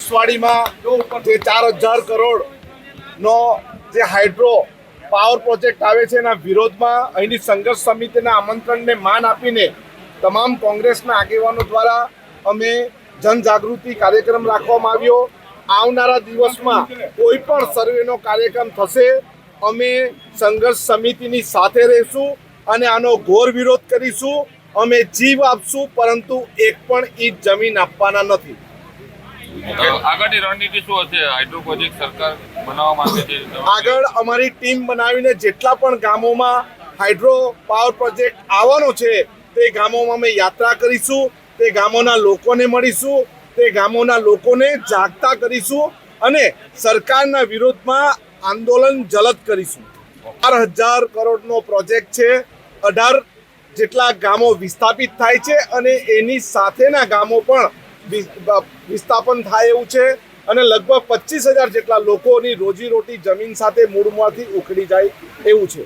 નસવાડીમાં જે 4000 કરોડનો જે હાઇડ્રો પાવર પ્રોજેક્ટ આવે છે એના વિરોધમાં અહીંની સંઘર્ષ સમિતિના આમંત્રણને માન આપીને તમામ કોંગ્રેસના આગેવાનો દ્વારા અમે જનજાગૃતિ કાર્યક્રમ રાખવામાં આવ્યો. આવનારા દિવસમાં કોઈ પણ સર્વેનો કાર્યક્રમ થશે, અમે સંઘર્ષ સમિતિની સાથે રહીશું અને આનો ઘોર વિરોધ કરીશું. અમે જીવ આપશું, પરંતુ એક પણ ઈંચ જમીન આપવાના નથી. આગળની રણનીતિ શું હશે? હાઇડ્રો પ્રોજેક્ટ સરકાર બનાવવા માંગે છે. આગળ અમારી ટીમ બનાવીને જેટલા પણ ગામોમાં હાઇડ્રો પાવર પ્રોજેક્ટ આવવાનો છે તે ગામોમાં અમે યાત્રા કરીશું, તે ગામોના લોકોને મળીશું, તે ગામોના લોકોને જાગતા કરીશું અને સરકારના વિરોધમાં આંદોલન જલદ કરીશું. 4000 કરોડનો પ્રોજેક્ટ છે. 18 જેટલા ગામો વિસ્થાપિત થાય છે અને એની સાથેના ગામો પણ વિસ્થાપન થાય એવું છે અને લગભગ 25,000 જેટલા લોકોની રોજીરોટી જમીન સાથે મૂળમાંથી ઉખડી જાય એવું છે.